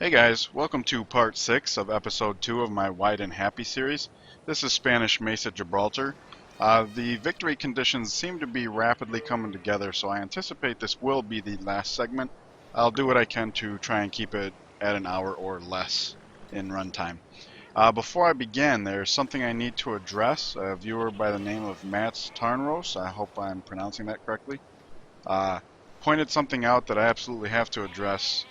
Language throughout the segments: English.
Hey guys, welcome to part 6 of episode 2 of my Wide and Happy series. This is Spanish Mesa, Gibraltar. The victory conditions seem to be rapidly coming together, so I anticipate this will be the last segment. I'll do what I can to try and keep it at an hour or less in runtime. Before I begin, there's something I need to address. A viewer by the name of Mats Tarnros, I hope I'm pronouncing that correctly, uh, pointed something out that I absolutely have to address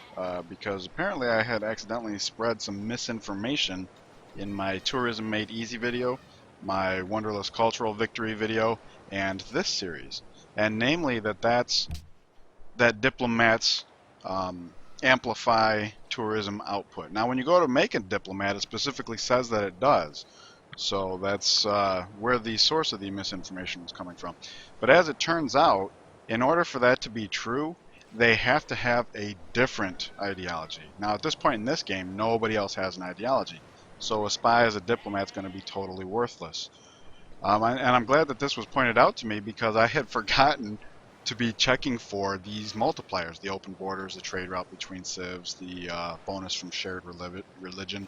because apparently I had accidentally spread some misinformation in my Tourism Made Easy video, my Wonderless Cultural Victory video, and this series. And namely that diplomats amplify tourism output. Now when you go to make a diplomat, it specifically says that it does. So that's where the source of the misinformation was coming from. But as it turns out, in order for that to be true, they have to have a different ideology. Now, at this point in this game, nobody else has an ideology. So a spy as a diplomat is going to be totally worthless. And I'm glad that this was pointed out to me because I had forgotten to be checking for these multipliers, the open borders, the trade route between civs, the bonus from shared religion.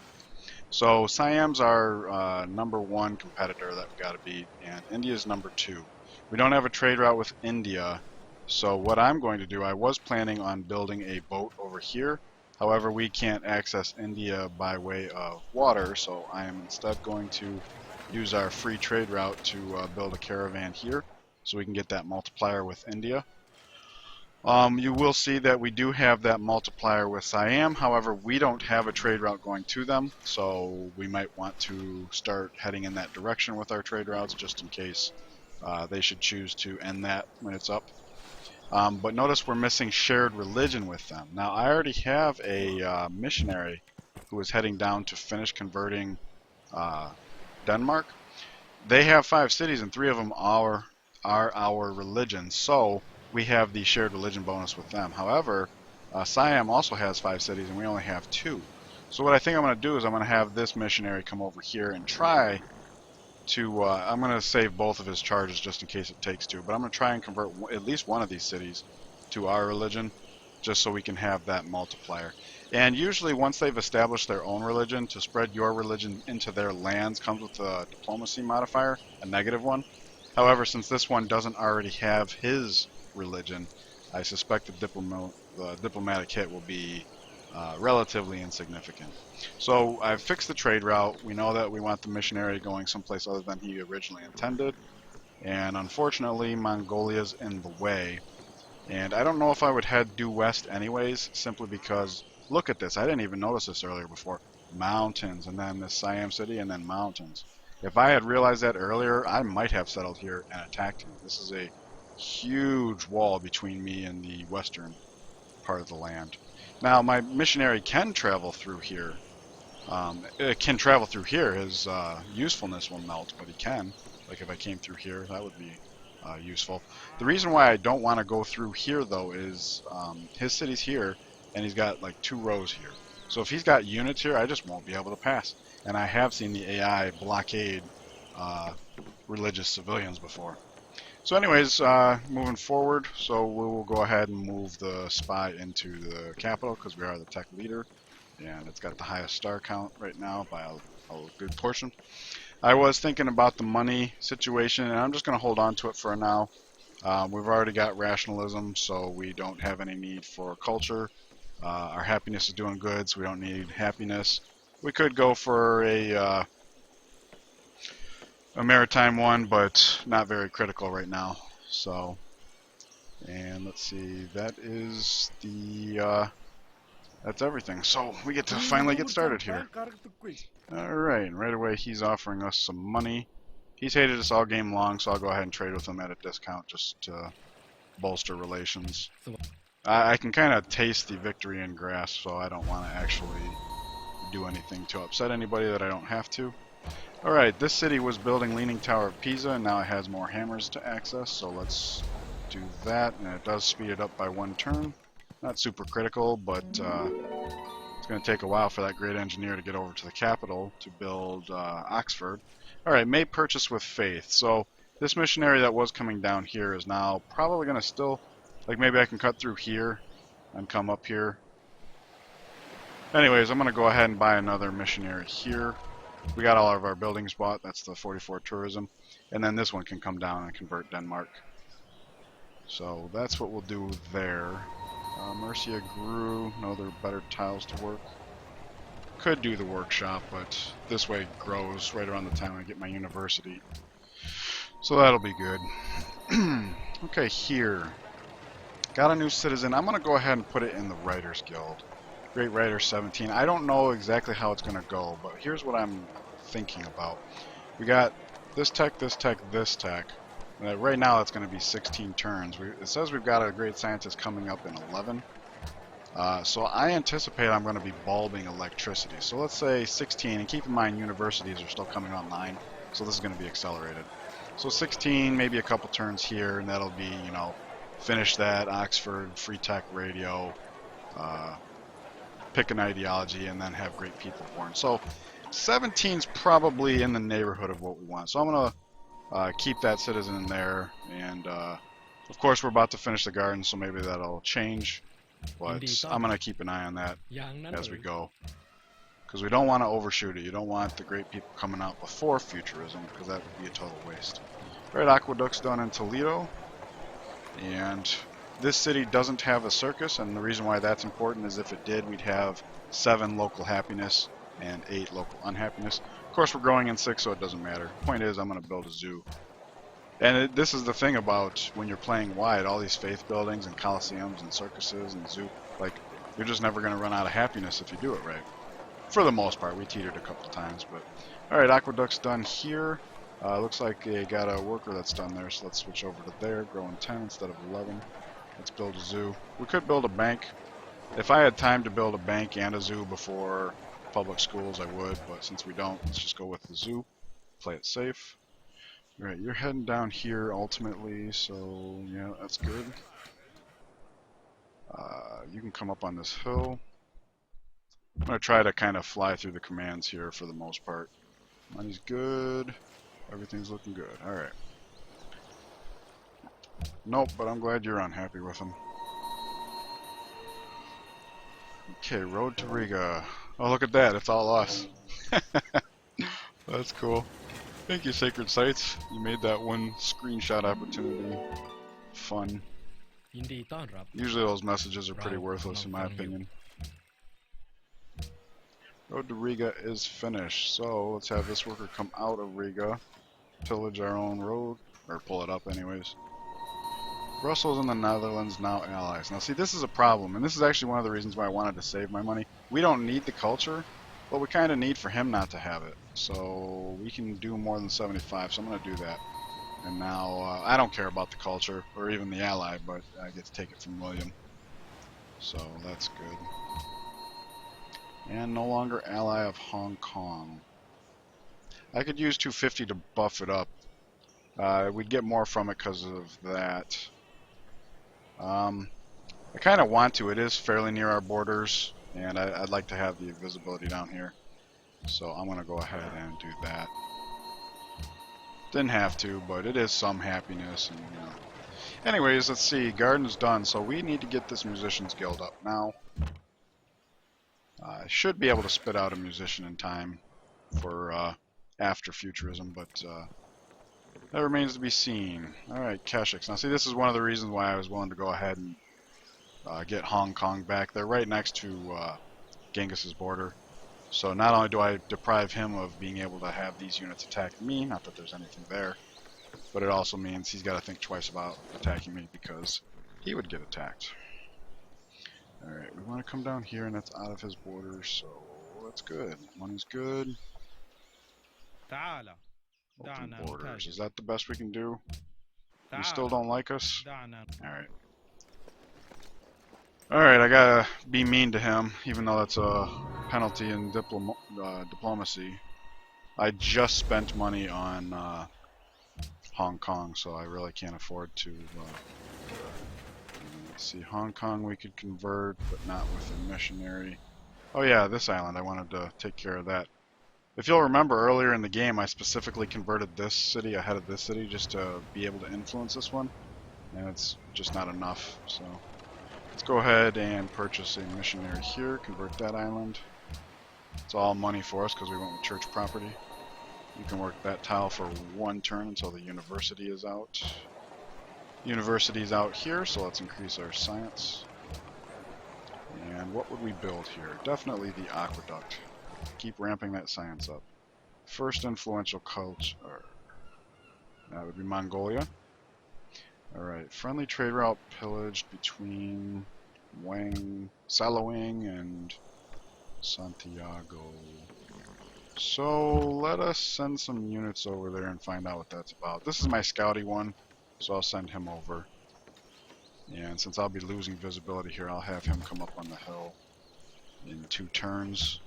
So Siam's our number one competitor that we got to beat, and India's number 2. We don't have a trade route with India, so what I'm going to do, I was planning on building a boat over here. However, we can't access India by way of water, so I am instead going to use our free trade route to build a caravan here, so we can get that multiplier with India. You will see that we do have that multiplier with Siam. However, we don't have a trade route going to them, so we might want to start heading in that direction with our trade routes just in case they should choose to end that when it's up. But notice we're missing shared religion with them. Now, I already have a missionary who is heading down to finish converting Denmark. They have 5 cities, and 3 of them are our religion, so we have the shared religion bonus with them. However, Siam also has 5 cities, and we only have 2. So what I think I'm going to do is I'm going to have this missionary come over here and try to, I'm going to save both of his charges just in case it takes 2, but I'm going to try and convert at least one of these cities to our religion, just so we can have that multiplier. And usually once they've established their own religion, to spread your religion into their lands comes with a diplomacy modifier, a negative one. However, since this one doesn't already have his religion, I suspect the diplomatic hit will be relatively insignificant. So I've fixed the trade route. We know that we want the missionary going someplace other than he originally intended. And unfortunately, Mongolia's in the way. And I don't know if I would head due west anyways, simply because, look at this, I didn't even notice this earlier before. Mountains, and then this Siam city, and then mountains. If I had realized that earlier, I might have settled here and attacked him. This is a huge wall between me and the western part of the land. Now, my missionary can travel through here. It can travel through here. His usefulness will melt, but he can. Like if I came through here, that would be useful. The reason why I don't want to go through here, though, is his city's here, and he's got like 2 rows here. So if he's got units here, I just won't be able to pass. And I have seen the AI blockade religious civilians before. So anyways, moving forward, so we will go ahead and move the spy into the capital because we are the tech leader, and it's got the highest star count right now by a good portion. I was thinking about the money situation, and I'm just going to hold on to it for now. We've already got rationalism, so we don't have any need for culture. Our happiness is doing good, so we don't need happiness. We could go for a maritime one, but not very critical right now. So, and let's see, that is the that's everything. So we get to finally get started here. Alright, and right away he's offering us some money. He's hated us all game long, so I'll go ahead and trade with him at a discount just to bolster relations. I can kind of taste the victory in grasp, so I don't want to actually do anything to upset anybody that I don't have to. Alright, this city was building Leaning Tower of Pisa, and now it has more hammers to access, so let's do that, and it does speed it up by 1 turn. Not super critical, but it's going to take a while for that great engineer to get over to the capital to build Oxford. Alright, may purchase with faith. So this missionary that was coming down here is now probably going to still, like maybe I can cut through here and come up here Anyways, I'm going to go ahead and buy another missionary here. We got all of our buildings bought. That's the 44 tourism. And then this one can come down and convert Denmark. So that's what we'll do there. Mercia grew. No, there are better tiles to work. Could do the workshop, but this way it grows right around the time I get my university. So that'll be good. Okay, here. Got a new citizen. I'm going to go ahead and put it in the Writers Guild. Great Writer 17. I don't know exactly how it's going to go, but here's what I'm thinking about. We got this tech, this tech, this tech. Right now it's going to be 16 turns. It says we've got a great scientist coming up in 11. So I anticipate I'm going to be bulbing electricity. So let's say 16, and keep in mind universities are still coming online, so this is going to be accelerated. So 16, maybe a couple turns here, and that'll be, you know, finish that Oxford Free Tech Radio, pick an ideology, and then have great people born. So 17's probably in the neighborhood of what we want. So I'm going to keep that citizen in there, and of course we're about to finish the garden, so maybe that'll change. But I'm going to keep an eye on that as we go. Because we don't want to overshoot it. You don't want the great people coming out before Futurism, because that would be a total waste. Right, aqueduct's done in Toledo. And this city doesn't have a circus, and the reason why that's important is if it did, we'd have 7 local happiness and 8 local unhappiness. Of course, we're growing in 6, so it doesn't matter. Point is, I'm going to build a zoo. And this is the thing about when you're playing wide, all these faith buildings and coliseums and circuses and zoo, like, you're just never going to run out of happiness if you do it right. For the most part, we teetered a couple times, but... Alright, aqueduct's done here. Looks like they got a worker that's done there, so let's switch over to there, growing 10 instead of 11. Let's build a zoo. We could build a bank. If I had time to build a bank and a zoo before public schools, I would, but since we don't, let's just go with the zoo. Play it safe. Alright, you're heading down here ultimately, so yeah, that's good. You can come up on this hill. I'm going to try to kind of fly through the commands here for the most part. Money's good. Everything's looking good. Alright. Nope, but I'm glad you're unhappy with them. Okay, road to Riga. Oh, look at that. It's all us. That's cool. Thank you, Sacred Sites. You made that one screenshot opportunity fun. Usually those messages are pretty worthless in my opinion. Road to Riga is finished, so let's have this worker come out of Riga, pillage our own road, or pull it up anyways. Brussels and the Netherlands now allies. Now see, this is a problem, and this is actually one of the reasons why I wanted to save my money. We don't need the culture, but we kind of need for him not to have it. So we can do more than 75, so I'm going to do that. And now, I don't care about the culture, or even the ally, but I get to take it from William. So that's good. And no longer ally of Hong Kong. I could use 250 to buff it up. We'd get more from it because of that. I kind of want to. It is fairly near our borders, and I'd like to have the visibility down here. So I'm going to go ahead and do that. Didn't have to, but it is some happiness. And, you know. Anyways, let's see. Garden's done, so we need to get this Musicians Guild up now. I should be able to spit out a musician in time for after Futurism, but that remains to be seen. Alright, Keshiks. Now see, this is one of the reasons why I was willing to go ahead and get Hong Kong back. They're right next to Genghis's border. So not only do I deprive him of being able to have these units attack me, not that there's anything there, but it also means he's got to think twice about attacking me because he would get attacked. Alright, we want to come down here, and that's out of his borders, so that's good. Money's good. Open borders. Is that the best we can do? You still don't like us? Alright. Alright, I gotta be mean to him, even though that's a penalty in diplomacy. I just spent money on Hong Kong, so I really can't afford to... let's see, Hong Kong we could convert, but not with a missionary. Oh yeah, this island, I wanted to take care of that. If you'll remember earlier in the game, I specifically converted this city ahead of this city just to be able to influence this one. And it's just not enough, so... Let's go ahead and purchase a missionary here, convert that island. It's all money for us because we went with church property. You can work that tile for 1 turn until the university is out. University is out here, so let's increase our science. And what would we build here? Definitely the aqueduct. Keep ramping that science up. First influential culture, that would be Mongolia. Alright, friendly trade route pillaged between Salawing and Santiago. So let us send some units over there and find out what that's about. This is my scouty one, so I'll send him over. And since I'll be losing visibility here, I'll have him come up on the hill in 2 turns.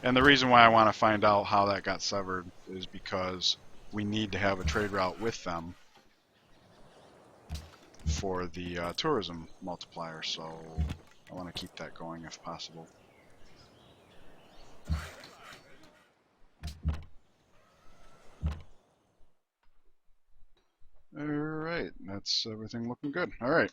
And the reason why I want to find out how that got severed is because we need to have a trade route with them for the tourism multiplier, so I want to keep that going if possible. Alright, that's everything looking good. Alright.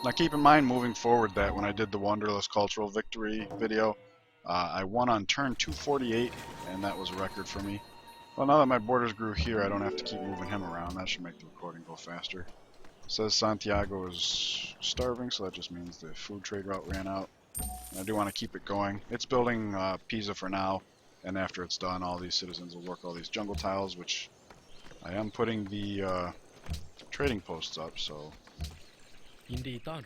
Now keep in mind moving forward that when I did the Wonderless Cultural Victory video, I won on turn 248, and that was a record for me. Well, now that my borders grew here, I don't have to keep moving him around. That should make the recording go faster. It says Santiago is starving, so that just means the food trade route ran out. And I do want to keep it going. It's building Pisa for now, and after it's done, all these citizens will work all these jungle tiles, which I am putting the trading posts up, so... Alright,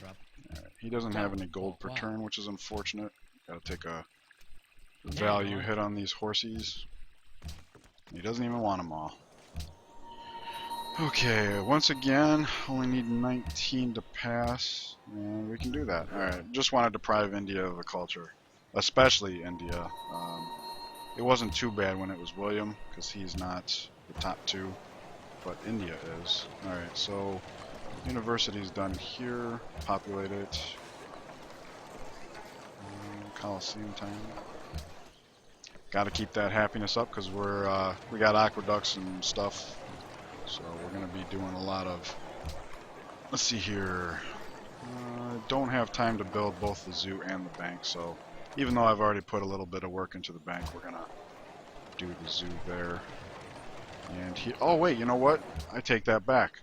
he doesn't have any gold per turn, which is unfortunate. Gotta take a value hit on these horsies. He doesn't even want them all. Okay, once again, only need 19 to pass, and we can do that. Alright, just want to deprive India of a culture, especially India. It wasn't too bad when it was William, because he's not the top 2, but India is. Alright, so university's done here, populate it. Coliseum time. Got to keep that happiness up because we got aqueducts and stuff, so we're gonna be doing a lot of. Let's see here. Don't have time to build both the zoo and the bank, so even though I've already put a little bit of work into the bank, we're gonna do the zoo there. And oh wait, you know what? I take that back.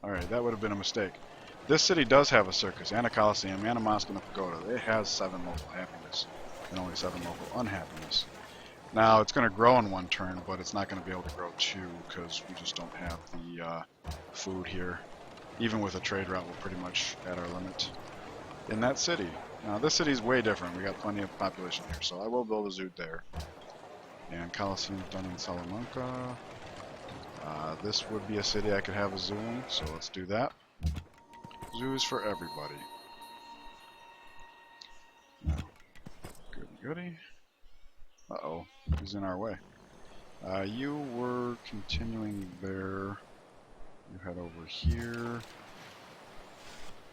All right, that would have been a mistake. This city does have a circus and a coliseum and a mosque and a pagoda. It has 7 local happiness and only 7 local unhappiness. Now it's going to grow in 1 turn, but it's not going to be able to grow 2 because we just don't have the food here. Even with a trade route, we're pretty much at our limit in that city. Now this city is way different. We got plenty of population here, so I will build a zoo there. And Coliseum done in Salamanca. This would be a city I could have a zoo in, so let's do that. Zoos for everybody. Now, goody. Uh-oh, he's in our way. You were continuing there. You head over here.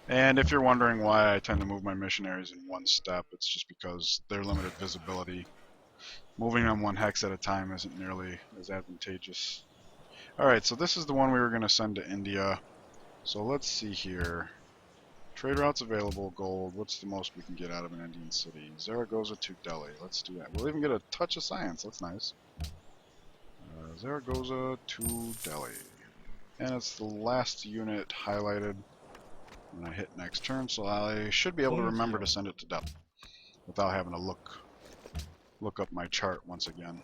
And if you're wondering why I tend to move my missionaries in 1 step, it's just because they're limited visibility. Moving them 1 hex at a time isn't nearly as advantageous. Alright, so this is the one we were going to send to India. So let's see here. Trade routes available, gold. What's the most we can get out of an Indian city? Zaragoza to Delhi. Let's do that. We'll even get a touch of science. That's nice. Zaragoza to Delhi. And it's the last unit highlighted when I hit next turn, so I should be able to remember to send it to Delhi without having to look up my chart once again.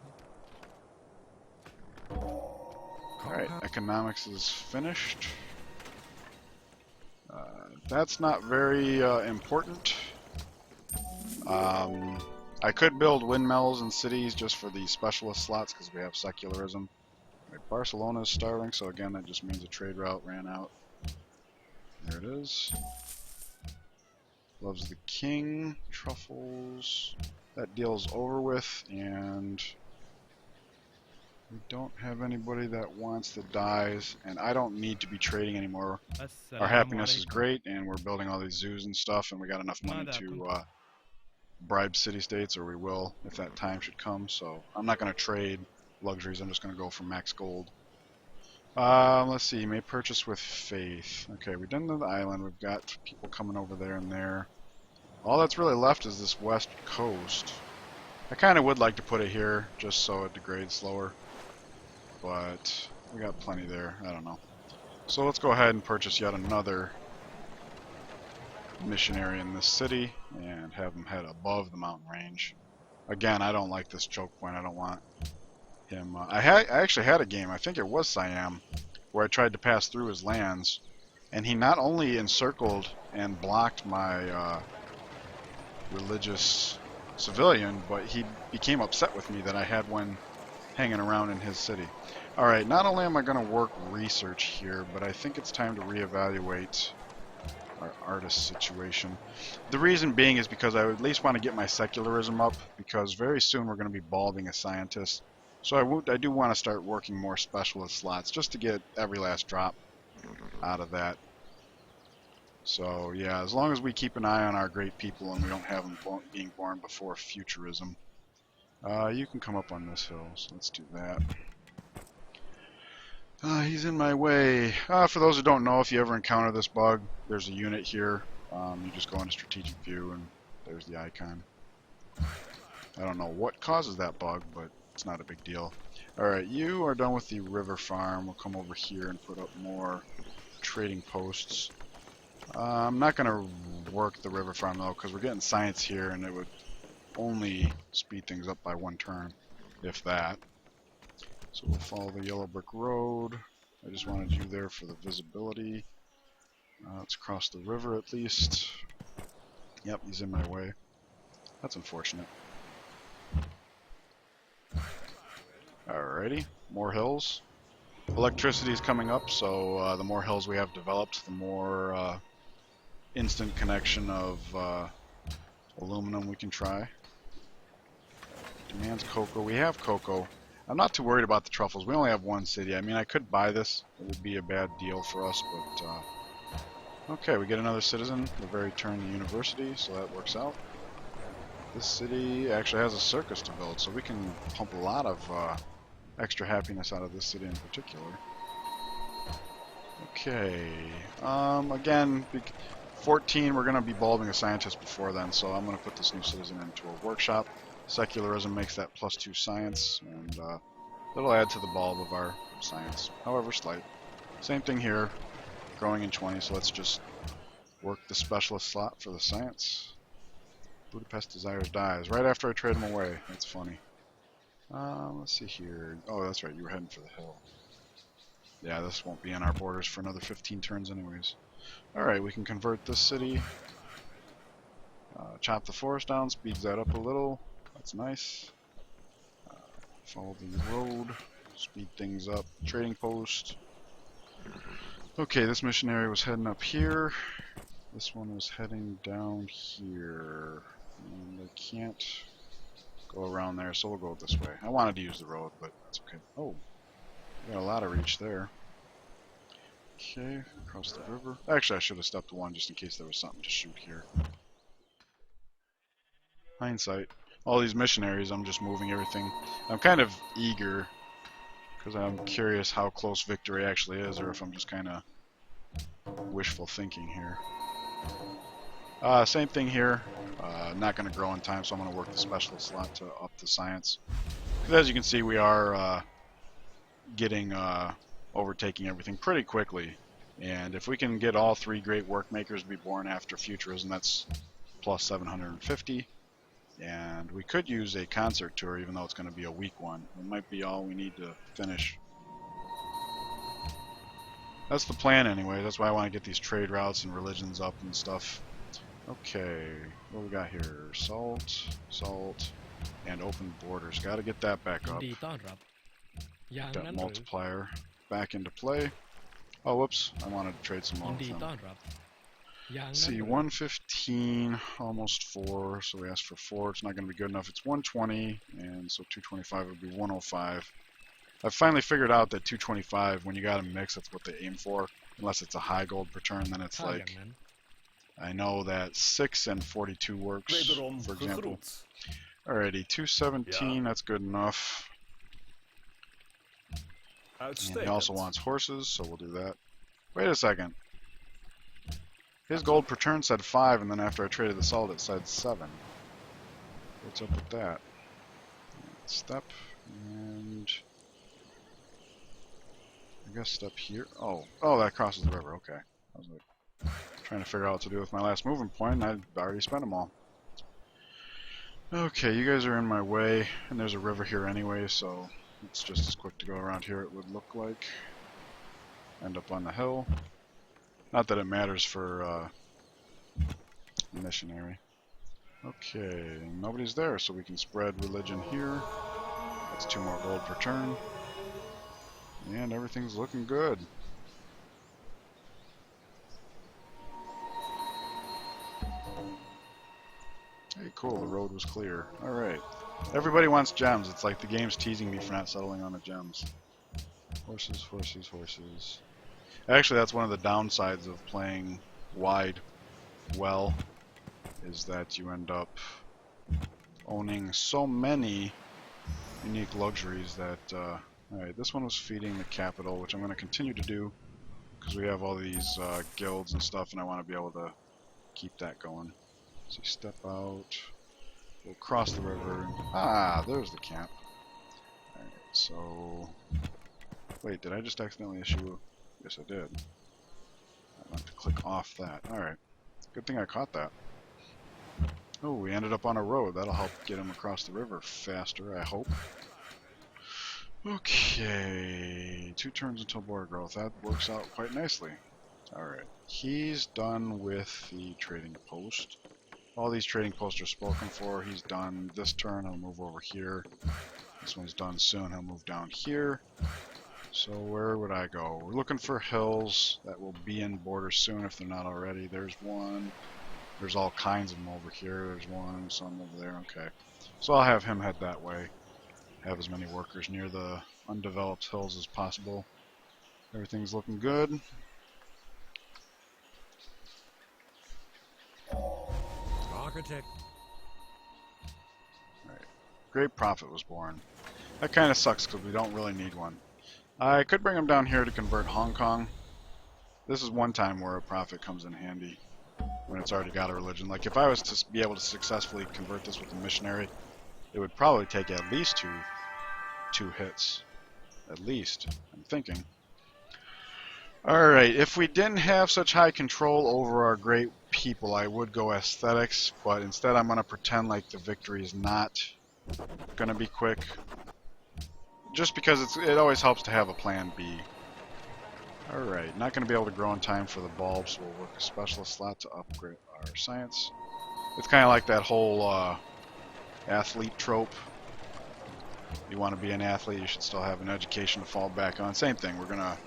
Alright, economics is finished. That's not very important. I could build windmills in cities just for the specialist slots because we have secularism. Right, Barcelona is starving, so again that just means a trade route ran out. There it is. Loves the king, truffles. That deal's over with, and we don't have anybody that wants the dyes, and I don't need to be trading anymore. Our happiness is great, and we're building all these zoos and stuff, and we got enough money to bribe city-states, or we will if that time should come, so I'm not going to trade luxuries, I'm just going to go for max gold. Let's see. You may purchase with faith. Okay, we've done the island. We've got people coming over there and there. All that's really left is this west coast. I kind of would like to put it here just so it degrades slower, but we got plenty there. I don't know. So let's go ahead and purchase yet another missionary in this city and have him head above the mountain range. Again, I don't like this choke point. I don't want him. I actually had a game, I think it was Siam, where I tried to pass through his lands, and he not only encircled and blocked my religious civilian, but he became upset with me that I had one hanging around in his city. Alright, not only am I going to work research here, but I think it's time to reevaluate our artist situation. The reason being is because I at least want to get my secularism up, because very soon we're going to be balding a scientist. So I do want to start working more specialist slots just to get every last drop out of that. So yeah, as long as we keep an eye on our great people and we don't have them being born before Futurism. You can come up on this hill, so let's do that. He's in my way. For those who don't know, if you ever encounter this bug, there's a unit here. You just go into strategic view and there's the icon. I don't know what causes that bug, but it's not a big deal. Alright, you are done with the river farm. We'll come over here and put up more trading posts. I'm not going to work the river farm though, because we're getting science here and it would only speed things up by 1 turn, if that. So we'll follow the yellow brick road. I just wanted you there for the visibility. Let's cross the river at least. Yep, he's in my way. That's unfortunate. Alrighty, more hills. Electricity is coming up, so the more hills we have developed, the more instant connection of aluminum we can try. Demands cocoa. We have cocoa. I'm not too worried about the truffles. We only have 1 city. I mean, I could buy this. It would be a bad deal for us, but okay, we get another citizen. The very turn the university, so that works out. This city actually has a circus to build, so we can pump a lot of extra happiness out of this city in particular. Okay, again, 14, we're going to be bulbing a scientist before then, so I'm going to put this new citizen into a workshop. Secularism makes that +2 science, and it'll add to the bulb of our science, however slight. Same thing here, growing in 20, so let's just work the specialist slot for the science. Budapest desires dies, right after I trade him away. That's funny. Let's see here. Oh, that's right, you were heading for the hill. Yeah, this won't be in our borders for another 15 turns anyways. Alright, we can convert this city. Chop the forest down, speeds that up a little. That's nice. Follow the road, speed things up. Trading post. Okay, this missionary was heading up here. This one was heading down here. And they can't go around there, so we'll go this way. I wanted to use the road, but that's okay. Oh, we got a lot of reach there. Okay, across the river. Actually, I should have stepped 1 just in case there was something to shoot here. Hindsight. All these missionaries, I'm just moving everything. I'm kind of eager because I'm curious how close victory actually is, or if I'm just kind of wishful thinking here. Same thing here. Not going to grow in time, so I'm going to work the specialist slot to up the science. Because as you can see, we are getting overtaking everything pretty quickly. And if we can get all 3 great work makers to be born after Futurism, that's plus 750. And we could use a concert tour, even though it's going to be a weak one. It might be all we need to finish. That's the plan anyway. That's why I want to get these trade routes and religions up and stuff. Okay, what we got here? Salt, salt, and open borders. Got to get that back up. Get that multiplier back into play. Oh, whoops. I wanted to trade some more with them. See, 115, almost 4, so we asked for 4. It's not going to be good enough. It's 120, and so 225 would be 105. I've finally figured out that 225, when you got a mix, that's what they aim for. Unless it's a high gold per turn, then it's like... I know that 6 and 42 works, for example. Alrighty, 217, that's good enough. And he also wants horses, so we'll do that. Wait a second. His gold per turn said 5, and then after I traded the salt it said 7. What's up with that? Step, and I guess step here. Oh, that crosses the river. Okay. I was like, trying to figure out what to do with my last movement point, and I've already spent them all. Okay, you guys are in my way, and there's a river here anyway, so it's just as quick to go around here, it would look like. End up on the hill. Not that it matters for missionary. Okay, nobody's there, so we can spread religion here. That's 2 more gold per turn. And everything's looking good. Hey, cool, the road was clear. Alright. Everybody wants gems. It's like the game's teasing me for not settling on the gems. Horses, horses, horses. Actually, that's one of the downsides of playing wide well, is that you end up owning so many unique luxuries that, alright, this one was feeding the capital, which I'm going to continue to do, because we have all these guilds and stuff, and I want to be able to keep that going. So you step out, we'll cross the river, there's the camp. Alright, so, wait, did I just accidentally issue? Yes, I did. I want to click off that. Alright, good thing I caught that. Oh, we ended up on a road. That'll help get him across the river faster, I hope. Okay, 2 turns until border growth. That works out quite nicely. Alright, he's done with the trading post. All these trading posts are spoken for. He's done this turn. He'll move over here. This one's done soon. He'll move down here. So where would I go? We're looking for hills that will be in border soon if they're not already. There's one. There's all kinds of them over here. There's one, some over there. Okay. So I'll have him head that way. Have as many workers near the undeveloped hills as possible. Everything's looking good. Architect. Alright. Great profit was born. That kind of sucks because we don't really need one. I could bring him down here to convert Hong Kong. This is one time where a profit comes in handy when it's already got a religion. Like if I was to be able to successfully convert this with a missionary, it would probably take at least two hits. At least, I'm thinking. Alright, if we didn't have such high control over our great people, I would go aesthetics, but instead I'm going to pretend like the victory is not going to be quick. Just because it always helps to have a plan B. Alright, not going to be able to grow in time for the bulbs, so we'll work a specialist slot to upgrade our science. It's kind of like that whole athlete trope. You want to be an athlete, you should still have an education to fall back on. Same thing, we're going to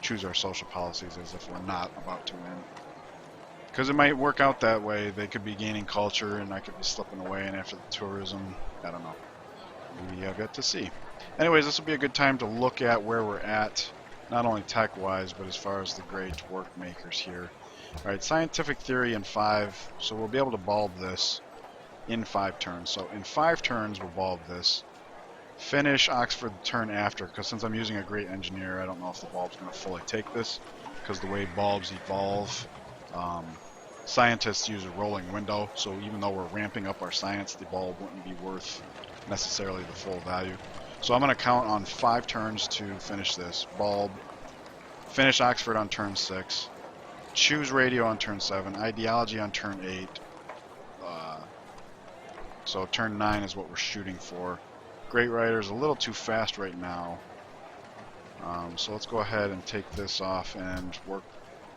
choose our social policies as if we're not about to win. Because it might work out that way. They could be gaining culture and I could be slipping away, and after the tourism, I don't know. We have yet to see. Anyways, this will be a good time to look at where we're at, not only tech-wise, but as far as the great work makers here. Alright, scientific theory in 5, so we'll be able to bulb this in 5 turns. So in 5 turns, we'll bulb this. Finish Oxford the turn after, because since I'm using a great engineer, I don't know if the bulb's going to fully take this, because the way bulbs evolve, scientists use a rolling window, so even though we're ramping up our science, the bulb wouldn't be worth necessarily the full value. So I'm going to count on 5 turns to finish this. Bulb, finish Oxford on turn 6, choose radio on turn 7, ideology on turn 8, so turn 9 is what we're shooting for. Great Rider's a little too fast right now, so let's go ahead and take this off and work.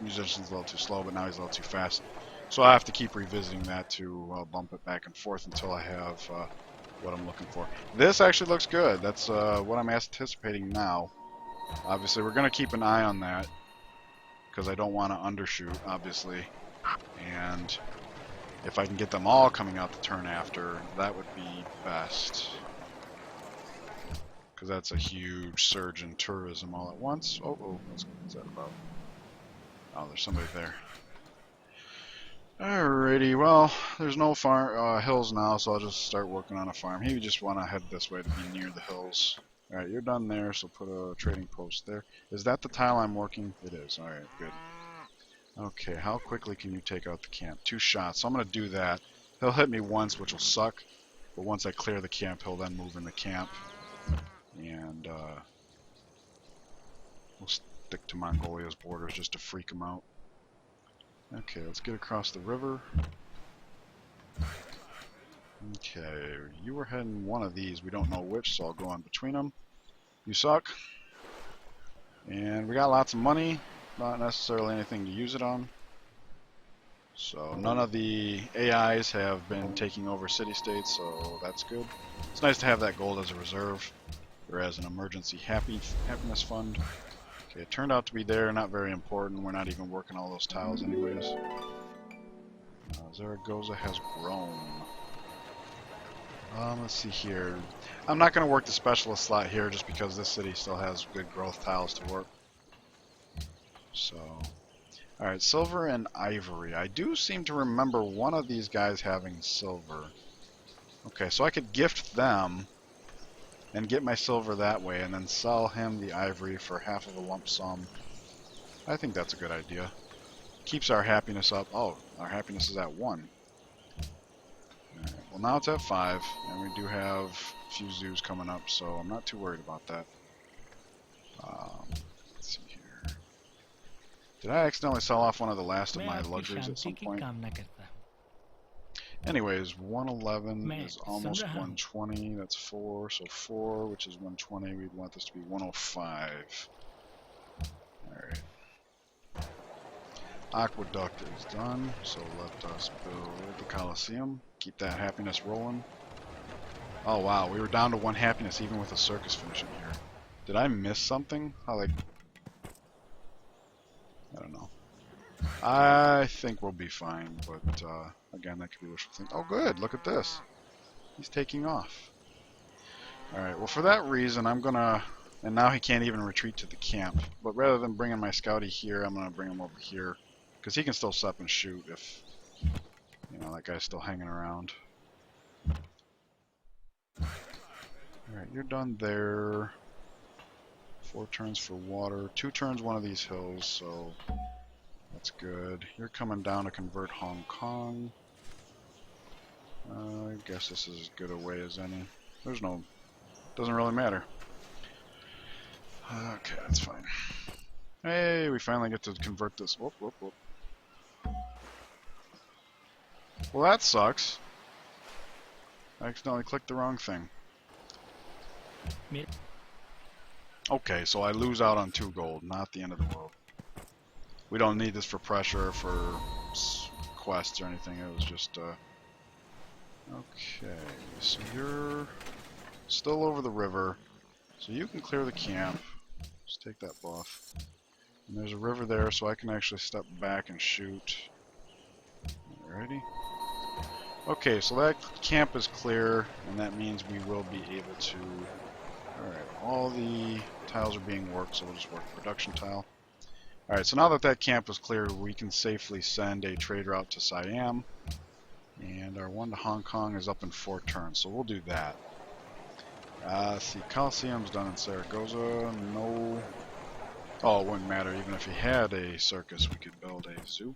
Musician's a little too slow, but now he's a little too fast. So I have to keep revisiting that to bump it back and forth until I have what I'm looking for. This actually looks good. That's what I'm anticipating now. Obviously, we're going to keep an eye on that because I don't want to undershoot, obviously. And if I can get them all coming out the turn after, that would be best. Because that's a huge surge in tourism all at once. Oh, what's that about? Oh, there's somebody there. Alrighty, well, there's no hills now, so I'll just start working on a farm. He would just want to head this way to be near the hills. Alright, you're done there, so put a trading post there. Is that the tile I'm working? It is. Alright, good. Okay, how quickly can you take out the camp? 2 shots. So I'm going to do that. He'll hit me once, which will suck. But once I clear the camp, he'll then move in the camp. And we'll stick to Mongolia's borders just to freak him out. Okay, let's get across the river. Okay, you were heading one of these. We don't know which, so I'll go on between them. You suck. And we got lots of money. Not necessarily anything to use it on. So none of the AIs have been taking over city-states, so that's good. It's nice to have that gold as a reserve, or as an emergency happiness fund. Okay, it turned out to be there, not very important. We're not even working all those tiles anyways. Zaragoza has grown. Let's see here. I'm not going to work the specialist slot here just because this city still has good growth tiles to work. So, alright, silver and ivory. I do seem to remember one of these guys having silver. Okay, so I could gift them and get my silver that way and then sell him the ivory for half of a lump sum. I think that's a good idea. Keeps our happiness up. Oh, our happiness is at 1. Alright, well now it's at 5, and we do have a few zoos coming up, so I'm not too worried about that. Let's see here. Did I accidentally sell off one of the last of my luxuries at some point? Anyways, 111 is almost 120. That's 4, so 4, which is 120. We'd want this to be 105. Alright. Aqueduct is done, so let us build the Colosseum. Keep that happiness rolling. Oh wow, we were down to 1 happiness even with a circus finishing here. Did I miss something? How, like... I don't know. I think we'll be fine, but again, that could be wishful thinking. Oh good, look at this. He's taking off. Alright, well for that reason I'm gonna... And now he can't even retreat to the camp. But rather than bringing my scouty here, I'm gonna bring him over here. Because he can still sup and shoot if, you know, that guy's still hanging around. Alright, you're done there. 4 turns for water. 2 turns one of these hills, so that's good. You're coming down to convert Hong Kong. I guess this is as good a way as any. There's no... Doesn't really matter. Okay, that's fine. Hey, we finally get to convert this. Whoop, whoop, whoop. Well, that sucks. I accidentally clicked the wrong thing. Okay, so I lose out on 2 gold. Not the end of the world. We don't need this for pressure, for quests or anything. It was just, Okay, so you're still over the river. So you can clear the camp. Just take that buff. And there's a river there, so I can actually step back and shoot. Alrighty. Okay, so that camp is clear, and that means we will be able to... Alright, all the tiles are being worked, so we'll just work production tile. Alright, so now that that camp is clear, we can safely send a trade route to Siam. And our one to Hong Kong is up in 4 turns, so we'll do that. Let's see, Colosseum's done in Zaragoza. No... Oh, it wouldn't matter. Even if he had a circus, we could build a zoo.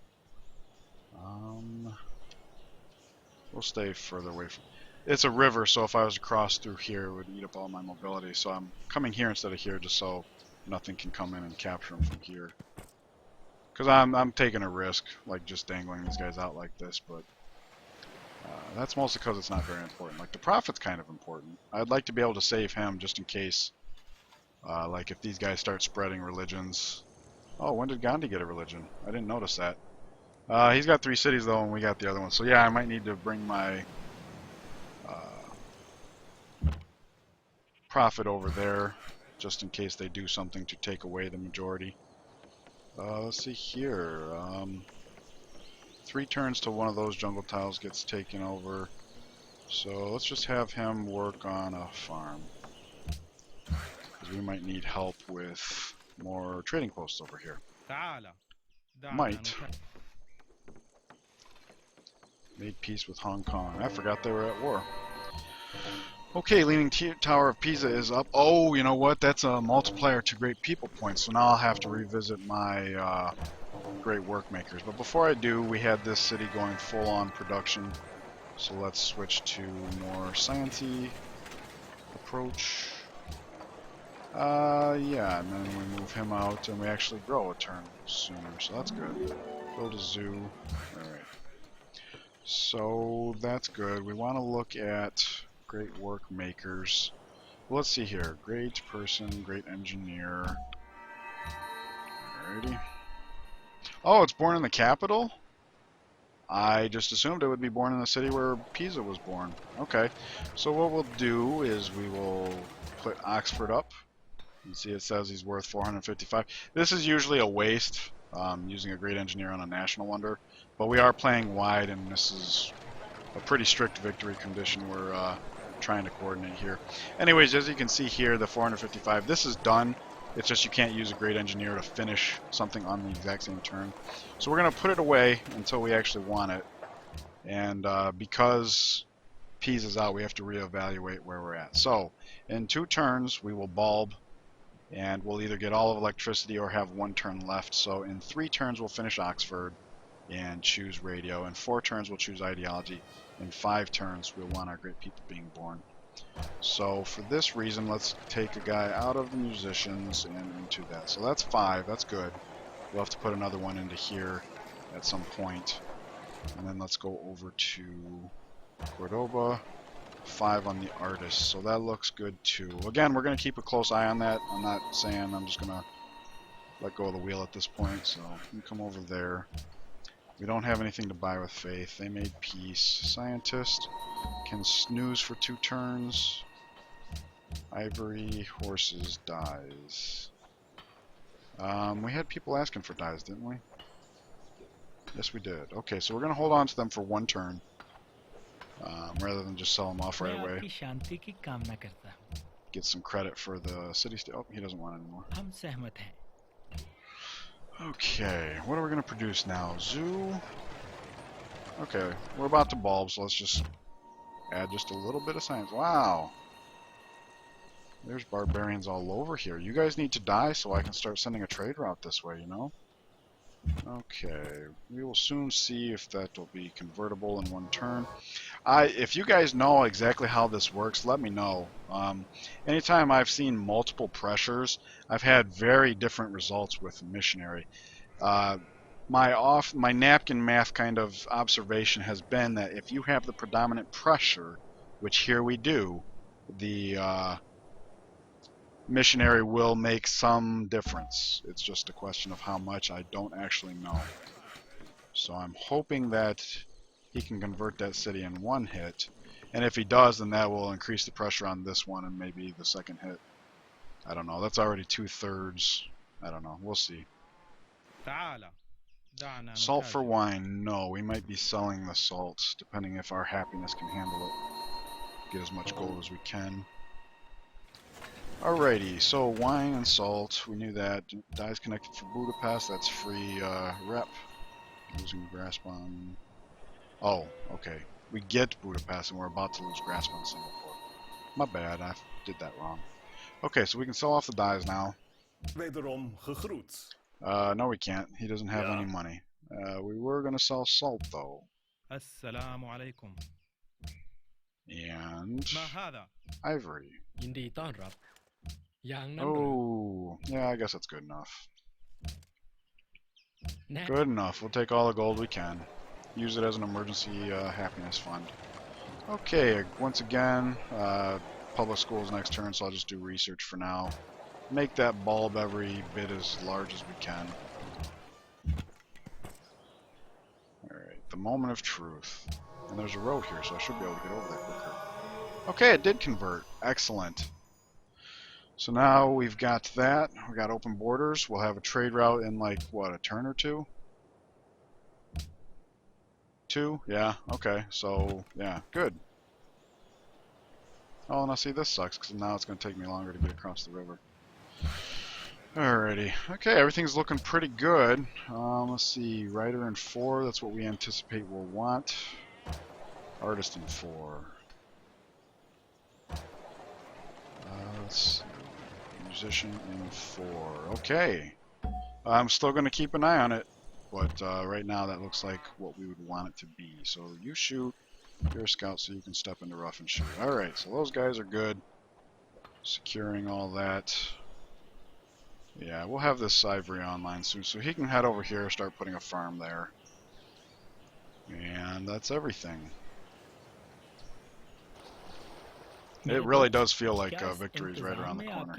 We'll stay further away from... It's a river, so if I was to cross through here, it would eat up all my mobility. So I'm coming here instead of here, just so nothing can come in and capture him from here. Because I'm taking a risk, like just dangling these guys out like this, but... that's mostly because it's not very important. Like, the profit's kind of important. I'd like to be able to save him just in case, like, if these guys start spreading religions. Oh, when did Gandhi get a religion? I didn't notice that. He's got 3 cities, though, and we got the other one. So, yeah, I might need to bring my profit over there, just in case they do something to take away the majority. Let's see here. 3 turns till one of those jungle tiles gets taken over. So let's just have him work on a farm. Because we might need help with more trading posts over here. Might. Made peace with Hong Kong. I forgot they were at war. Okay, Leaning Tower of Pisa is up. Oh, you know what? That's a multiplier to great people points. So now I'll have to revisit my great work makers. But before I do, we had this city going full on production. So let's switch to more science-y approach. Yeah, and then we move him out and we actually grow a turn sooner. So that's good. Build a zoo. Alright. So that's good. We want to look at great work makers. Let's see here. Great person, great engineer. Alrighty. Oh, it's born in the capital? I just assumed it would be born in the city where Pisa was born. Okay. So what we'll do is we will put Oxford up. You see it says he's worth 455. This is usually a waste, using a great engineer on a national wonder. But we are playing wide, and this is a pretty strict victory condition we're trying to coordinate here. Anyways, as you can see here, the 455, this is done. It's just you can't use a great engineer to finish something on the exact same turn. So we're going to put it away until we actually want it. And because P's is out, we have to reevaluate where we're at. So in 2 turns, we will bulb, and we'll either get all of electricity or have 1 turn left. So in 3 turns, we'll finish Oxford and choose radio. In 4 turns, we'll choose ideology. In 5 turns, we'll want our great people being born. So for this reason, let's take a guy out of the musicians and into that. So that's 5. That's good. We'll have to put another one into here at some point. And then let's go over to Cordoba. 5 on the artist. So that looks good too. Again, we're going to keep a close eye on that. I'm not saying I'm just going to let go of the wheel at this point. So you can come over there. We don't have anything to buy with faith. They made peace. Scientist can snooze for 2 turns. Ivory, horses, dies. We had people asking for dies, didn't we? Yes, we did. Okay, so we're going to hold on to them for 1 turn, rather than just sell them off right away. Get some credit for the city state. Oh, he doesn't want it anymore. Okay, what are we going to produce now? Zoo? Okay, we're about to bulb, so let's just add just a little bit of science. Wow! There's barbarians all over here. You guys need to die so I can start sending a trade route this way, you know? Okay, we will soon see if that will be convertible in 1 turn. If you guys know exactly how this works, let me know. Anytime I've seen multiple pressures, I've had very different results with missionary. My napkin math kind of observation has been that if you have the predominant pressure, which here we do, the missionary will make some difference. It's just a question of how much. I don't actually know. So I'm hoping that he can convert that city in 1 hit. And if he does, then that will increase the pressure on this one and maybe the 2nd hit. I don't know. That's already 2/3. I don't know. We'll see. Salt for wine. No, we might be selling the salt, depending if our happiness can handle it. Get as much gold as we can. Alrighty, so wine and salt. We knew that. Dies connected for Budapest. That's free rep. Losing grasp on... Oh, okay. We get Budapest and we're about to lose grasp on Singapore. My bad, I did that wrong. Okay, so we can sell off the dies now. Wederom gegroet. No we can't. He doesn't have any money. We were going to sell salt though. Assalamu alaikum. And... ما هذا؟ ivory. ยินดีต้อนรับอย่างนั้น Oh, yeah, I guess that's good enough. แน่ Good enough. We'll take all the gold we can. Use it as an emergency happiness fund. Okay, once again, public school's next turn, so I'll just do research for now. Make that bulb every bit as large as we can. Alright, the moment of truth. And there's a road here, so I should be able to get over there quicker. Okay, it did convert. Excellent. So now we've got that. We got open borders. We'll have a trade route in like, what, a turn or 2? 2? Yeah, okay. So, yeah, good. Oh, now see, this sucks, because now it's going to take me longer to get across the river. Alrighty. Okay, everything's looking pretty good. Let's see, writer in 4, that's what we anticipate we'll want. Artist in 4. Let's see. Musician in 4. Okay. I'm still going to keep an eye on it, but right now that looks like what we would want it to be. So you shoot. You're a scout, so you can step into rough and shoot. Alright, so those guys are good. Securing all that. Yeah, we'll have this Ivory online soon, so he can head over here, start putting a farm there. And that's everything. It really does feel like victory's right around the corner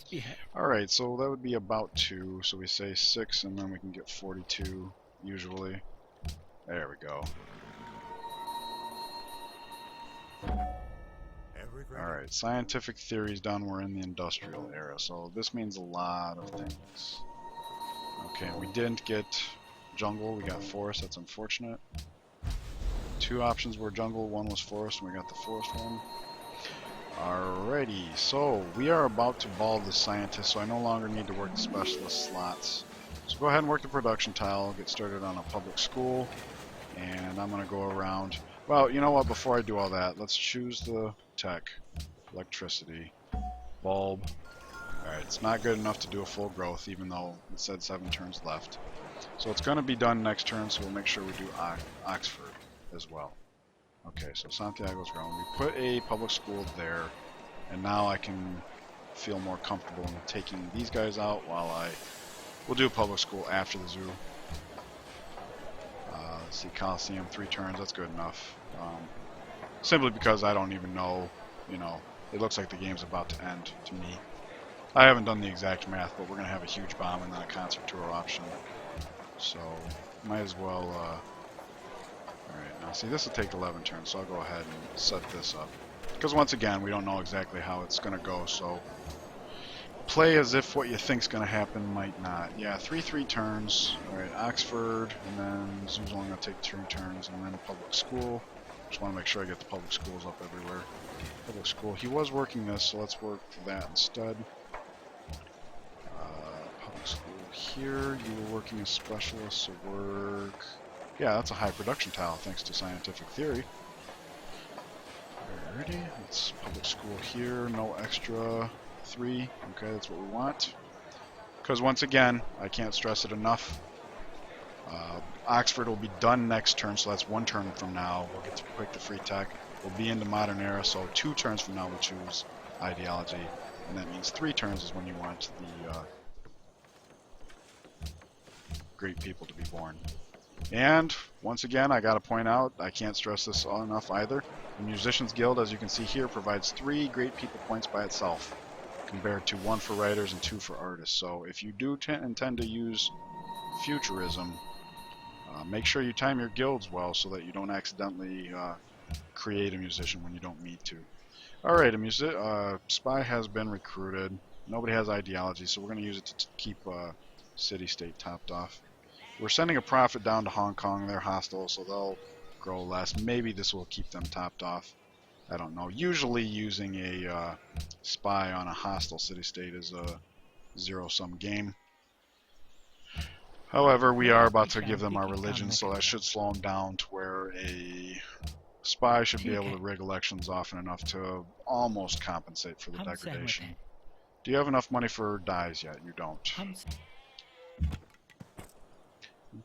here. Alright, so that would be about 2, so we say 6 and then we can get 42 usually. There we go. Alright, scientific theory's done, we're in the industrial era, so this means a lot of things. Okay, we didn't get jungle, we got forest, that's unfortunate. 2 options were jungle, 1 was forest, and we got the forest one. Alrighty, so we are about to ball the scientist, so I no longer need to work the specialist slots. So go ahead and work the production tile, get started on a public school, and I'm going to go around. Well, you know what, before I do all that, let's choose the tech. Electricity. Bulb. Alright, it's not good enough to do a full growth, even though it said 7 turns left. So it's going to be done next turn, so we'll make sure we do Oxford as well. Okay, so Santiago's grown. We put a public school there, and now I can feel more comfortable in taking these guys out while we'll do a public school after the zoo. Let's see, Coliseum, 3 turns, that's good enough. Simply because I don't even know, you know, it looks like the game's about to end to me. I haven't done the exact math, but we're going to have a huge bomb and then a concert tour option. So, might as well, alright, now see, this will take 11 turns, so I'll go ahead and set this up. Because once again, we don't know exactly how it's going to go, so play as if what you think's going to happen might not. Yeah, 3 turns. Alright, Oxford, and then Zoo's only going to take 2 turns, and then public school. Just want to make sure I get the public schools up everywhere. Public school. He was working this, so let's work that instead. Public school here. You were working as specialist, so work. Yeah, that's a high production tile, thanks to scientific theory. Alrighty, it's public school here. No extra 3. Okay, that's what we want. Because once again, I can't stress it enough. Oxford will be done next turn, so that's 1 turn from now. We'll get to pick the free tech. We'll be into modern era, so 2 turns from now we choose ideology, and that means 3 turns is when you want the great people to be born. And once again, I gotta point out, I can't stress this enough either. The Musicians Guild, as you can see here, provides 3 great people points by itself, compared to 1 for writers and 2 for artists. So if you do intend to use Futurism, make sure you time your guilds well so that you don't accidentally create a musician when you don't need to. Alright, a spy has been recruited. Nobody has ideology, so we're going to use it to keep city-state topped off. We're sending a prophet down to Hong Kong. They're hostile, so they'll grow less. Maybe this will keep them topped off. I don't know. Usually using a spy on a hostile city-state is a zero-sum game. However, we are about to give them our religion, so that should slow them down to where a spy should be able to rig elections often enough to almost compensate for the degradation. Do you have enough money for dyes yet? You don't.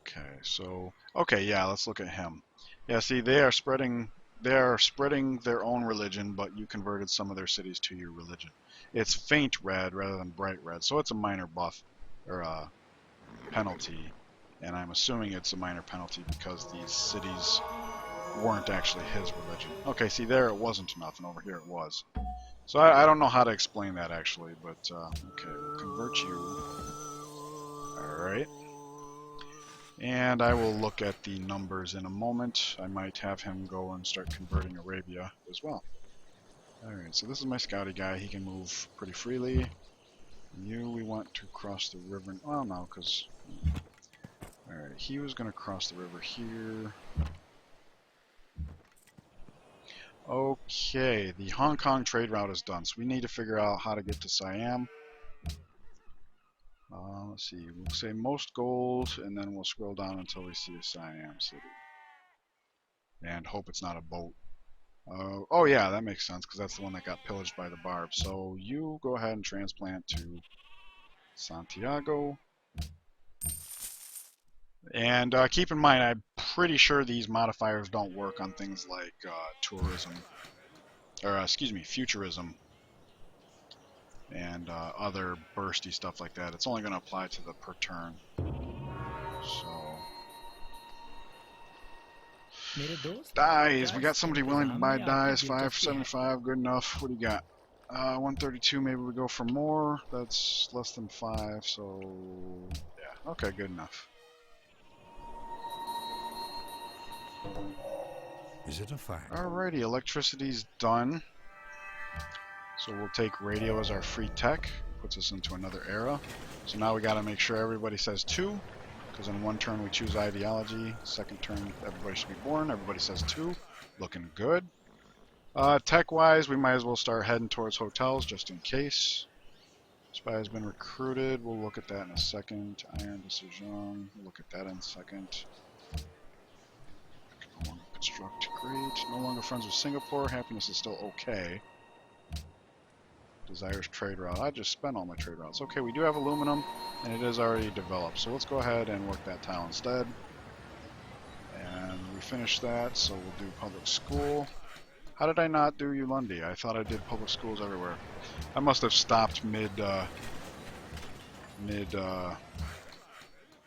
Okay, so yeah, let's look at him. Yeah, see, they are spreading their own religion, but you converted some of their cities to your religion. It's faint red rather than bright red, so it's a minor buff or penalty, and I'm assuming it's a minor penalty because these cities weren't actually his religion. Okay, see, there it wasn't enough, and over here it was. So I don't know how to explain that actually, but okay, we'll convert you. Alright. And I will look at the numbers in a moment. I might have him go and start converting Arabia as well. Alright, so this is my scouty guy. He can move pretty freely. You, we want to cross the river. Well, no, because... Alright, he was going to cross the river here. Okay, the Hong Kong trade route is done, so we need to figure out how to get to Siam. Let's see, we'll say most gold, and then we'll scroll down until we see a Siam city. And hope it's not a boat. Oh yeah, that makes sense because that's the one that got pillaged by the Barbs. So you go ahead and transplant to Santiago. And keep in mind, I'm pretty sure these modifiers don't work on things like tourism, or excuse me, futurism, and other bursty stuff like that. It's only going to apply to the per turn. So मेरे दोस्त dies. We क्या got इस somebody willing to इंतजाम buy में आपकी dies. दिलचस्पी है 575, good enough. What do you got? 132. Maybe we go for more. That's less than 5. So yeah, okay, good enough. Is it a fact? Alrighty, electricity's done. So we'll take radio as our free tech. Puts us into another era. So now we got to make sure everybody says 2. Because in one turn we choose ideology. Second turn everybody should be born. Everybody says 2. Looking good. Tech-wise, we might as well start heading towards hotels just in case. Spy has been recruited. We'll look at that in a second. Iron Decision. We'll look at that in a second. No longer construct. Great. No longer friends with Singapore. Happiness is still okay. Desires trade route. I just spent all my trade routes. Okay, we do have aluminum, and it is already developed. So let's go ahead and work that tile instead. And we finished that, so we'll do public school. How did I not do Ulundi? I thought I did public schools everywhere. I must have stopped mid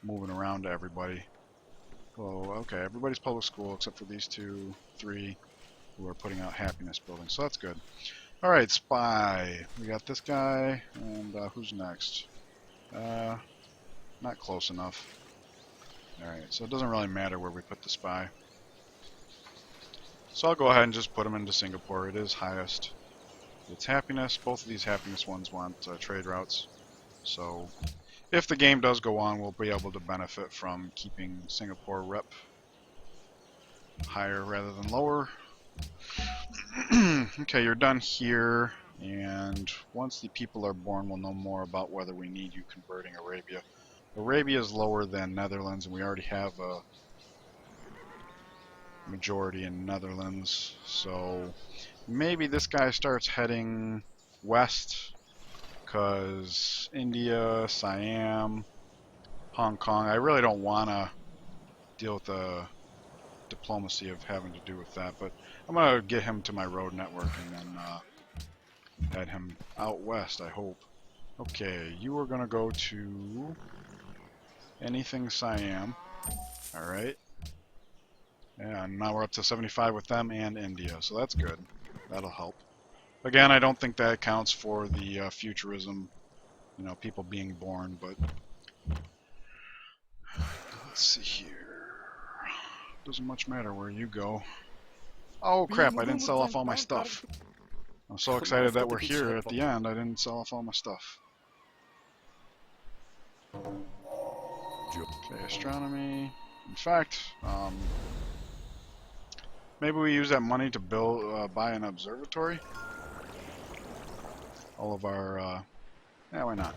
moving around to everybody. Well, okay, everybody's public school except for these 2, 3 who are putting out happiness building. So that's good. Alright, spy. We got this guy, and who's next? Not close enough. Alright, so it doesn't really matter where we put the spy. So I'll go ahead and just put him into Singapore. It is highest. It's happiness. Both of these happiness ones want trade routes. So if the game does go on, we'll be able to benefit from keeping Singapore rep higher rather than lower. Okay, you're done here, and once the people are born, we'll know more about whether we need you converting Arabia. Arabia is lower than Netherlands, and we already have a majority in Netherlands, so maybe this guy starts heading west, because India, Siam, Hong Kong, I really don't want to deal with the diplomacy of having to do with that, but I'm going to get him to my road network and then head him out west, I hope. Okay, you are going to go to anything Siam. Alright. And now we're up to 75 with them and India, so that's good. That'll help. Again, I don't think that counts for the futurism, you know, people being born, but let's see here. Doesn't much matter where you go. Oh crap, I didn't sell off all my stuff. I'm so excited that we're here at the end, I didn't sell off all my stuff. Okay, astronomy. In fact, maybe we use that money to buy an observatory? All of our, yeah, why not?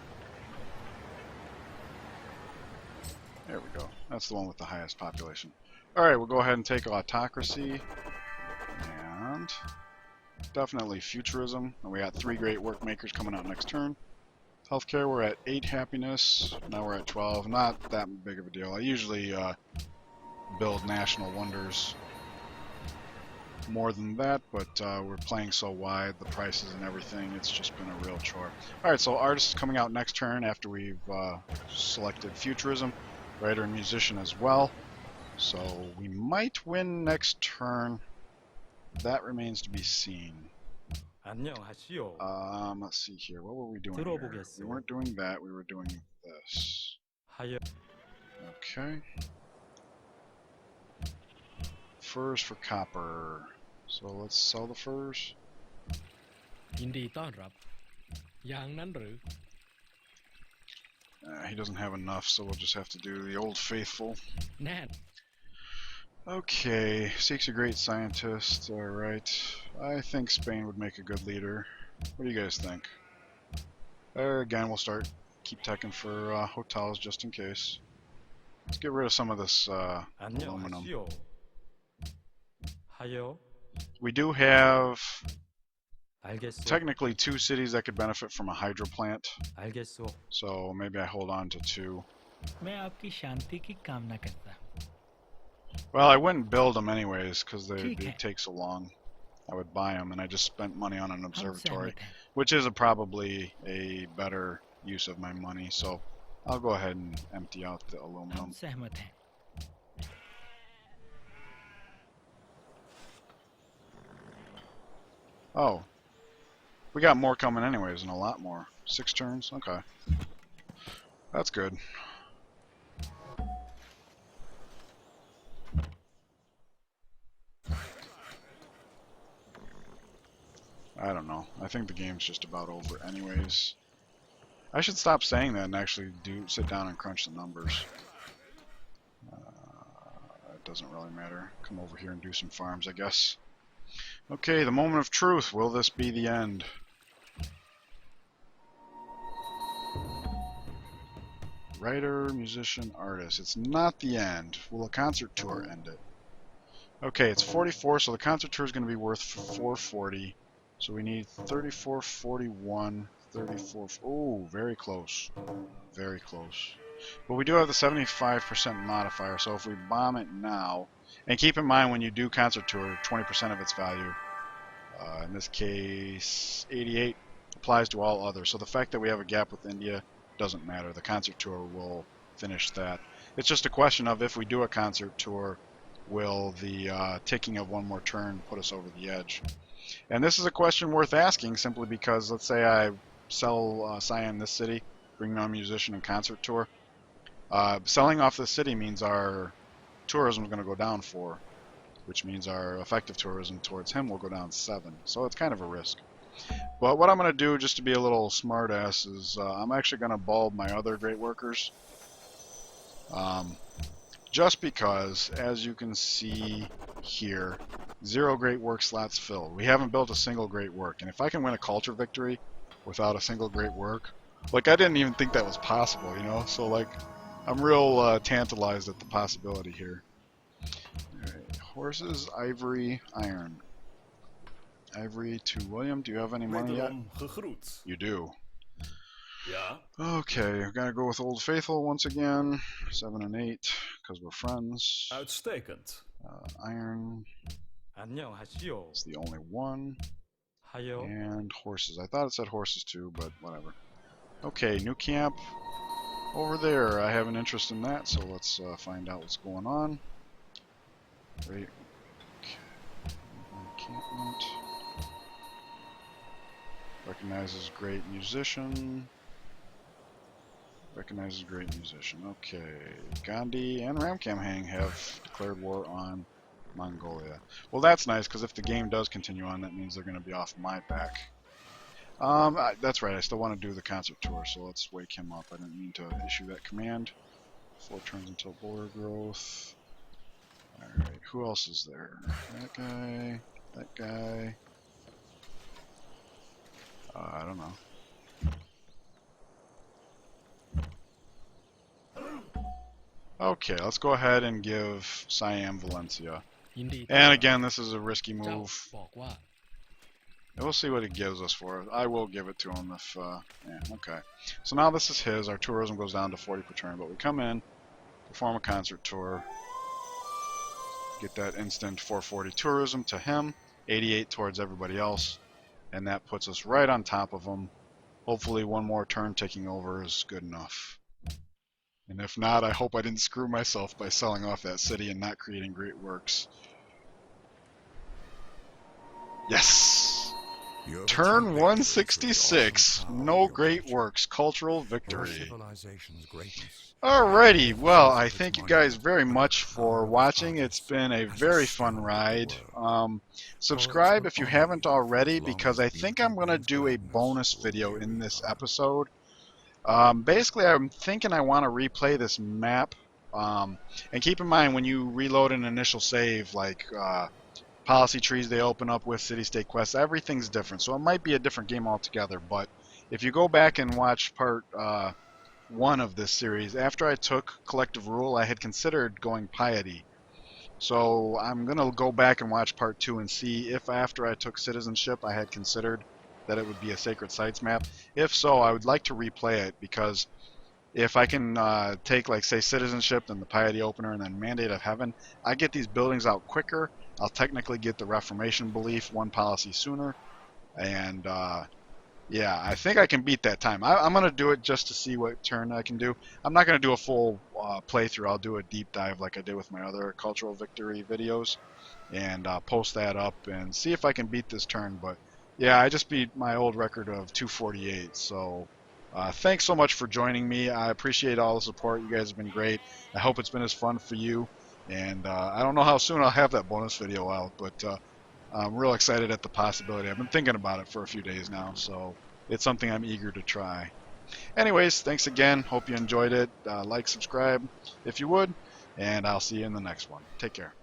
There we go. That's the one with the highest population. Alright, we'll go ahead and take Autocracy. And definitely Futurism. And we got 3 great work makers coming out next turn. Healthcare, we're at 8 happiness. Now we're at 12. Not that big of a deal. I usually build national wonders more than that, but we're playing so wide, the prices and everything, it's just been a real chore. Alright, so artist is coming out next turn after we've selected Futurism. Writer and musician as well. So we might win next turn. That remains to be seen. 안녕하시오. Let's see here. What were we doing here? 들어보겠소. We weren't doing that. We were doing this. 하여 Okay. Furs for copper. So let's sell the furs. ยินดีต้อนรับอย่างนั้นหรือ He doesn't have enough, so we'll just have to do the old faithful. แน่ Okay, seeks a great scientist. Alright. I think Spain would make a good leader. What do you guys think? There again, we'll start keep teching for hotels just in case. Let's get rid of some of this aluminum. 안녕하시오. 하여 We do have 알겠소. technically 2 cities that could benefit from a hydro plant, 알겠소. so maybe I hold on to 2. मैं आपकी शांति की कामना करता हूँ. Well, I wouldn't build them anyways because they ठीक है. take so long. I would buy them, and I just spent money on an हम observatory, सहमत हैं. which is probably a better use of my money. So I'll go ahead and empty out the हम aluminum. सहमत हैं. Oh, we got more coming anyways, and a lot more. 6 turns? Okay. That's good. I don't know. I think the game's just about over anyways. I should stop saying that and actually sit down and crunch the numbers. It doesn't really matter. Come over here and do some farms, I guess. Okay, the moment of truth. Will this be the end? Writer, musician, artist. It's not the end. Will a concert tour end it? Okay, it's 44, so the concert tour is going to be worth 440. So we need 34, 41, 34. Oh, very close. Very close. But we do have the 75% modifier, so if we bomb it now, and keep in mind when you do concert tour, 20% of its value, in this case 88, applies to all others. So the fact that we have a gap with India doesn't matter. The concert tour will finish that. It's just a question of if we do a concert tour, will the ticking of one more turn put us over the edge? And this is a question worth asking simply because let's say I sell Cyan this city, bring on a musician and concert tour. Selling off this city means our tourism is going to go down 4, which means our effective tourism towards him will go down 7. So it's kind of a risk. But what I'm going to do, just to be a little smartass, is I'm actually going to bulb my other great workers. Just because, as you can see here, 0 great work slots filled. We haven't built a single great work. And if I can win a culture victory without a single great work, like I didn't even think that was possible, you know? So like, I'm real tantalized at the possibility here. Alright, horses, ivory, iron. Ivory to William. Do you have any money yet? Wederom gegroet. You do. Ja, Okay, I've got to go with Old Faithful once again. 7 and 8, because we're friends. uitstekend. Iron 안녕하시오. is the only one. 하여. And horses. I thought it said horses too, but whatever. Okay, new camp over there. I have an interest in that, so let's find out what's going on. Great. Encampment. Recognizes great musician. Recognizes great musician. Okay. Gandhi and Ramkamhang have declared war on Mongolia. Well, that's nice, because if the game does continue on, that means they're going to be off my back. That's right, I still want to do the concert tour, so let's wake him up. I didn't mean to issue that command. 4 turns until border growth. Alright, who else is there? That guy, that guy. I don't know. Okay, let's go ahead and give Siam Valencia. ยินดีต้อน And รับ again, this is a risky เจ้า move. บอกว่า And we'll see what it gives us for it. I will give it to him if, yeah, okay. So now this is his. Our tourism goes down to 40 per turn, but we come in, perform a concert tour, get that instant 440 tourism to him, 88 towards everybody else, and that puts us right on top of him. Hopefully one more turn taking over is good enough. And if not, I hope I didn't screw myself by selling off that city and not creating great works. Yes! Turn 166. No great works. Cultural victory. Alrighty, well, I thank you guys very much for watching. It's been a very fun ride. Subscribe if you haven't already, because I think I'm going to do a bonus video in this episode. Basically, I'm thinking I want to replay this map. And keep in mind, when you reload an initial save, like policy trees they open up with, city-state quests, everything's different. So it might be a different game altogether. But if you go back and watch part 1 of this series, after I took Collective Rule, I had considered going Piety. So I'm going to go back and watch part 2 and see if after I took citizenship I had considered that it would be a sacred sites map. If so, I would like to replay it, because if I can take, like, say, citizenship, then the piety opener, and then mandate of heaven, I get these buildings out quicker. I'll technically get the Reformation belief one policy sooner. And yeah, I think I can beat that time. I'm going to do it just to see what turn I can do. I'm not going to do a full playthrough. I'll do a deep dive like I did with my other cultural victory videos, and post that up and see if I can beat this turn. But yeah, I just beat my old record of 248. So thanks so much for joining me. I appreciate all the support. You guys have been great. I hope it's been as fun for you. And I don't know how soon I'll have that bonus video out, but I'm real excited at the possibility. I've been thinking about it for a few days now, so it's something I'm eager to try. Anyways, thanks again. Hope you enjoyed it. Like, subscribe if you would, and I'll see you in the next one. Take care.